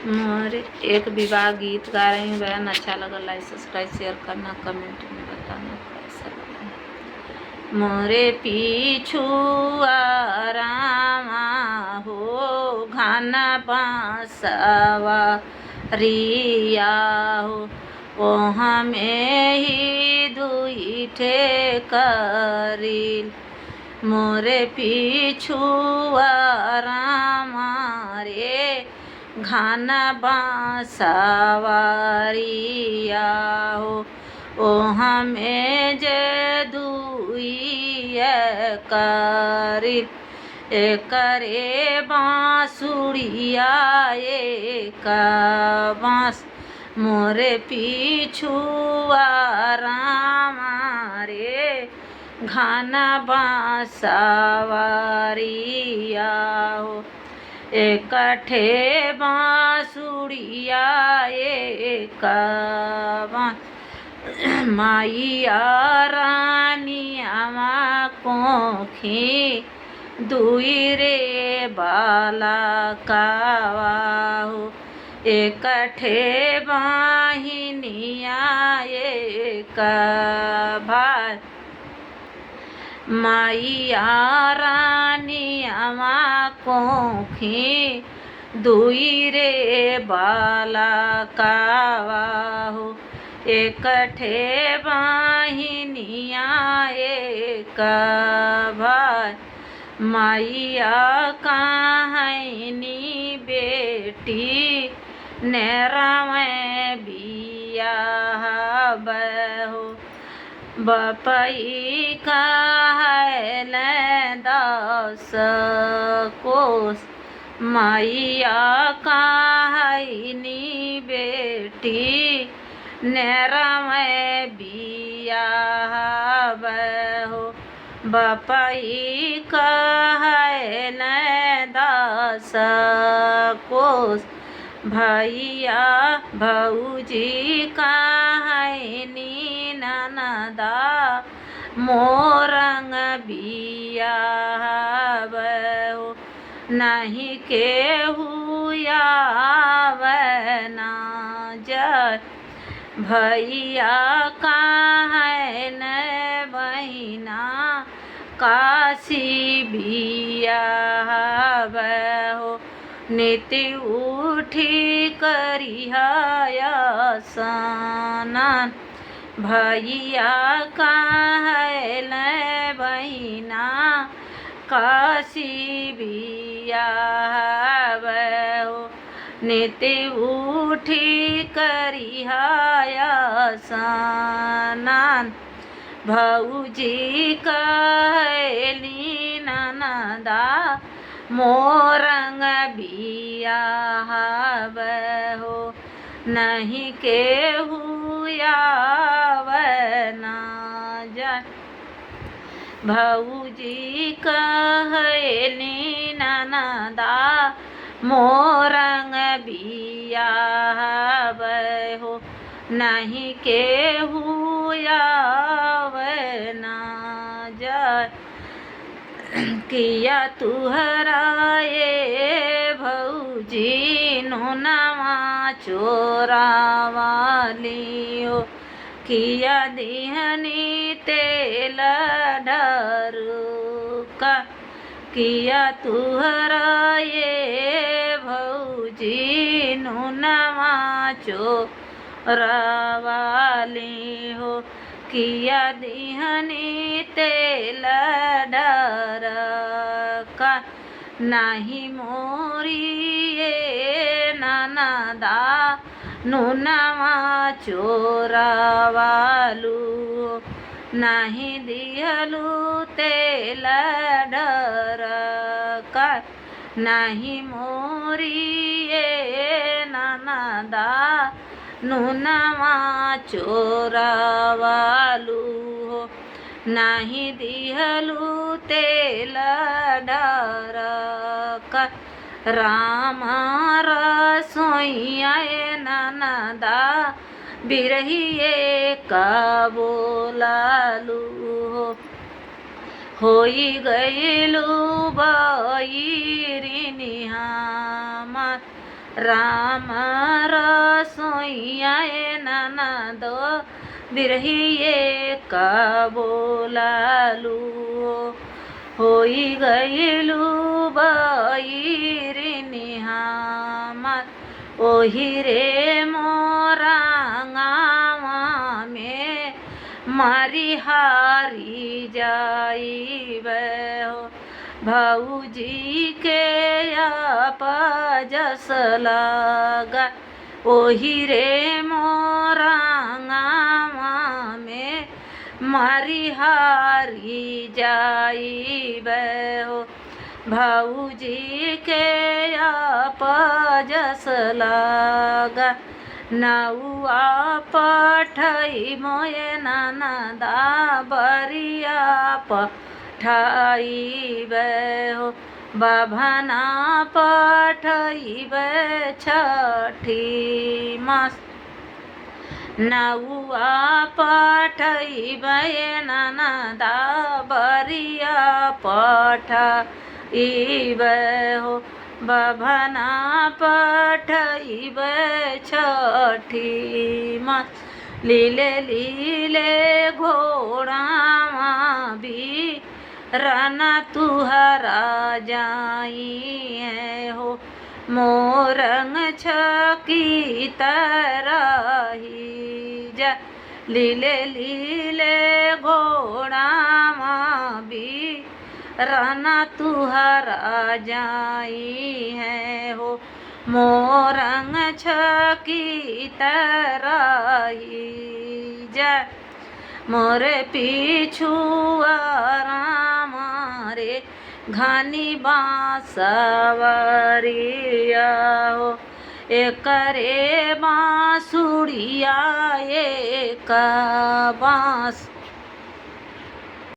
मोर एक विवाह गीत गा रही हूँ। बहन अच्छा लगा लाइक सब्सक्राइब शेयर करना, कमेंट में बताना कैसा लगा। मोरे पीछू रामा हो घाना बांसवा रिया हो, ओ हमें ही दुई ठे करील। मोरे पीछू रामा रे घाना बांसवा रिया हो, ओ हमें जे दुई करील। एकरे बांसुरिया एक बांस मोरे पीछू रामा रे घाना बांसवा रिया हो, एकठे बांसुरिया एक बांस। माइया रानियावा कोखी दुई रे बाला कावा हो, एकठे बाहिनिया एक भाई। माइया रानियावा कोखी दुई रे बाला कावा हो, एकठे बाहिनिया एक भाई। माइया कहानी बेटी नेरावें बिया बहो, बपई कहल 10 कोस। माइया कहानी बेटी नेरावें बिया बहो, बपई कहल 10 कोस। भैया भौजी कहानी ननदा मोरंग बिया बहो, नहीं केहू आवना जय। भैया कहन बहिना काशी बिया बहो, नीति उठी करिहा स्नान। भैया कहल बहिना काशी बिया बहो, नीति उठी करिहा स्नान। भौजी कहली ननदा मोरंग बिया बहो, नहीं केहू आवना जाय। भौजी कहली ननदा मोरंग बिया बहो, नहीं केहू आवना जाय। किया तुहरा ये भौजी नोनवा चोरावाली हो, किया दिहनी तेल ढरुका। किया तुहरा ये भौजी नोनवा चोरावाली हो, किया दिहनी तेल डरका। नहीं मोरी ये ननदा नूनवा चोरावालू, नहीं दिहलू तेल डरका। नहीं मोरी ये ननदा नूनवा चोरावालू हो, नहीं दिहलू तेल डरका। राम रसोइया ननदा बिरहिए का बोलालू हो, होई गईलू बईरिनिहा राम रसोइया ननदो बिरहिए का बोलालू होई गईलू बईरिनी हमर ओही रे मोरा गावा में मारी हारी जाइबे हो भाऊजी के आपजस लगा ओही रे मोरा गावा में मारी हारी जाइबे हो भाऊजी के आपजस लगा नौआ पठई मोये ननदा बरिया पठाइबे हो बाभना पठइबे छठी मास नौआ पठइबे ननदा बरिया पठाइबे हो बाभना पठइबे छठी मास लीले लीले घोड़ावा भी राना तुहरा जाई हो मोरंग छकी तरही जा लीले लीले घोड़ावा भी राना तुहरा जाई हो मोरंग छकी तरही जा मोरे पीछुआ राम रे घानी बांसवरिया हो एकरे बांसुड़िया एक बांस